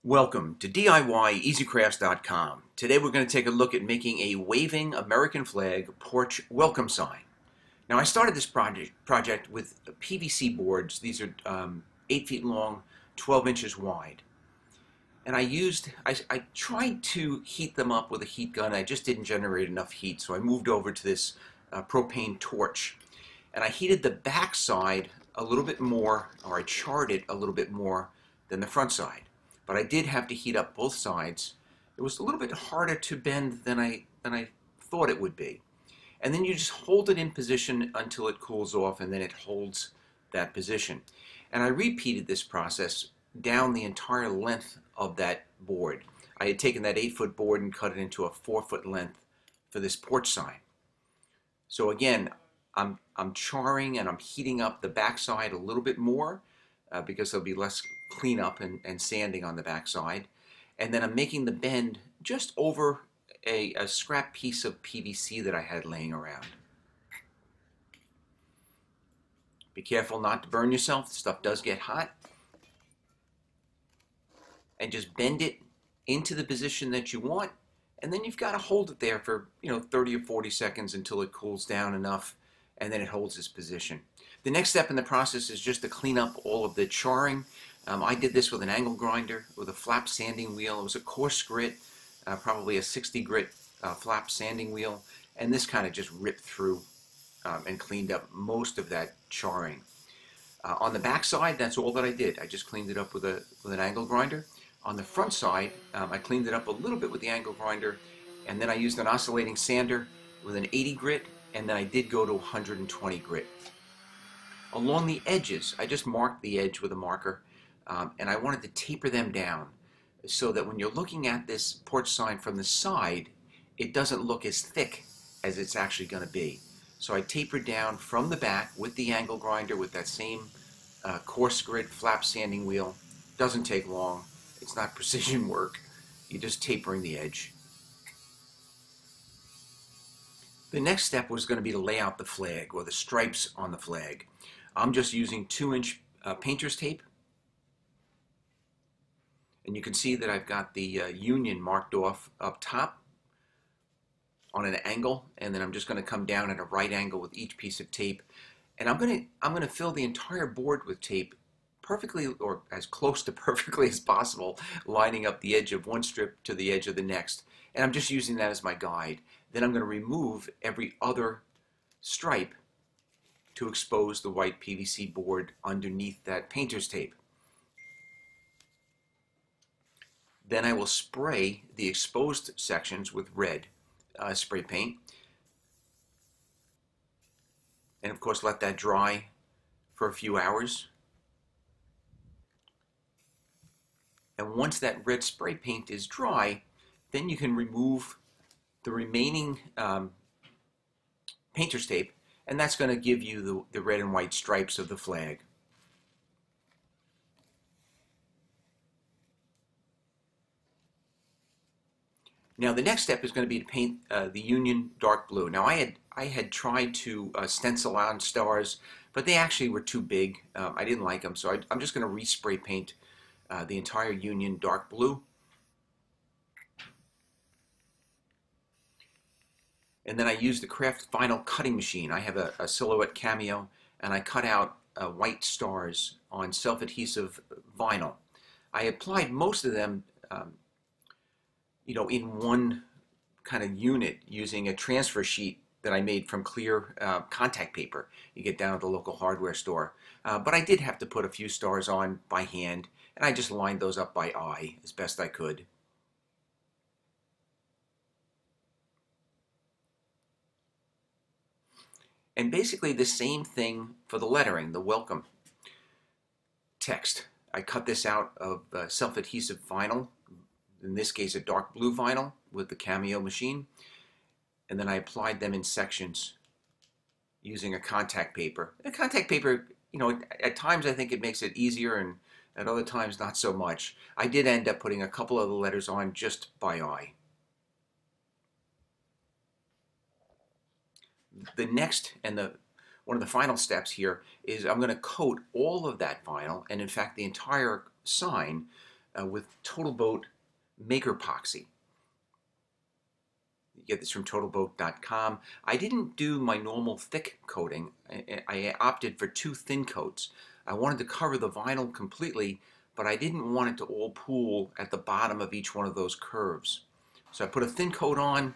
Welcome to DIYEasyCrafts.com. Today we're going to take a look at making a waving American flag porch welcome sign. Now I started this project with PVC boards. These are 8 feet long, 12 inches wide. And I tried to heat them up with a heat gun. I just didn't generate enough heat, so I moved over to this propane torch. And I heated the back side a little bit more, or I charred it a little bit more than the front side. But I did have to heat up both sides. It was a little bit harder to bend than I thought it would be. And then you just hold it in position until it cools off, and then it holds that position. And I repeated this process down the entire length of that board. I had taken that 8-foot board and cut it into a 4-foot length for this porch sign. So again, I'm charring and I'm heating up the backside a little bit more because there'll be less cleanup and sanding on the backside. And then I'm making the bend just over a scrap piece of PVC that I had laying around. Be careful not to burn yourself. The stuff does get hot. And just bend it into the position that you want. And then you've got to hold it there for 30 or 40 seconds until it cools down enough, and then it holds its position. The next step in the process is just to clean up all of the charring. I did this with an angle grinder, with a flap sanding wheel. It was a coarse grit, probably a 60 grit flap sanding wheel, and this kind of just ripped through and cleaned up most of that charring. On the back side, that's all that I did. I just cleaned it up with an angle grinder. On the front side, I cleaned it up a little bit with the angle grinder, and then I used an oscillating sander with an 80 grit, and then I did go to 120 grit. Along the edges, I just marked the edge with a marker, and I wanted to taper them down so that when you're looking at this porch sign from the side, it doesn't look as thick as it's actually going to be. So I tapered down from the back with the angle grinder with that same coarse grit flap sanding wheel. Doesn't take long. It's not precision work. You're just tapering the edge. The next step was going to be to lay out the flag, or the stripes on the flag. I'm just using 2-inch painter's tape. And you can see that I've got the union marked off up top on an angle, and then I'm just going to come down at a right angle with each piece of tape. And I'm going to fill the entire board with tape perfectly, or as close to perfectly as possible, lining up the edge of one strip to the edge of the next. And I'm just using that as my guide. Then I'm going to remove every other stripe to expose the white PVC board underneath that painter's tape. Then I will spray the exposed sections with red spray paint. And of course let that dry for a few hours. And once that red spray paint is dry, then you can remove the remaining painter's tape, and that's going to give you the red and white stripes of the flag. Now the next step is going to be to paint the Union dark blue. Now I had tried to stencil on stars, but they actually were too big. I didn't like them, so I'm just going to respray paint the entire Union dark blue. And then I used the Craft Vinyl cutting machine. I have a Silhouette Cameo, and I cut out white stars on self-adhesive vinyl. I applied most of them in one kind of unit using a transfer sheet that I made from clear contact paper you get down at the local hardware store. But I did have to put a few stars on by hand, and I just lined those up by eye as best I could. And basically the same thing for the lettering, the welcome text. I cut this out of self-adhesive vinyl, in this case a dark blue vinyl with the Cameo machine, and then I applied them in sections using a contact paper. And a contact paper, at times I think it makes it easier, and at other times not so much. I did end up putting a couple of the letters on just by eye. The next and one of the final steps here is I'm going to coat all of that vinyl, and in fact the entire sign, with TotalBoat MakerPoxy. You get this from TotalBoat.com. I didn't do my normal thick coating. I opted for 2 thin coats. I wanted to cover the vinyl completely, but I didn't want it to all pool at the bottom of each one of those curves. So I put a thin coat on.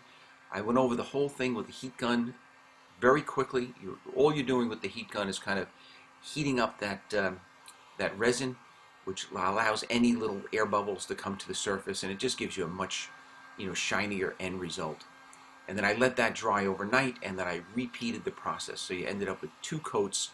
I went over the whole thing with the heat gun very quickly. All you're doing with the heat gun is kind of heating up that resin, which allows any little air bubbles to come to the surface, and it just gives you a much shinier end result. And then I let that dry overnight, and then I repeated the process. So you ended up with 2 coats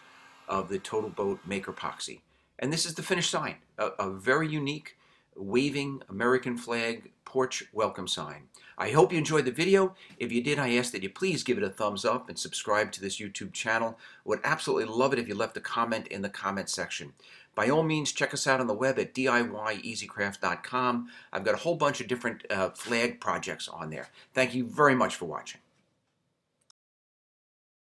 of the TotalBoat MakerPoxy. And this is the finished sign, a very unique waving American flag porch welcome sign. I hope you enjoyed the video. If you did, I ask that you please give it a thumbs up and subscribe to this YouTube channel. Would absolutely love it if you left a comment in the comment section. By all means, check us out on the web at DIYEasyCraft.com. I've got a whole bunch of different flag projects on there. Thank you very much for watching.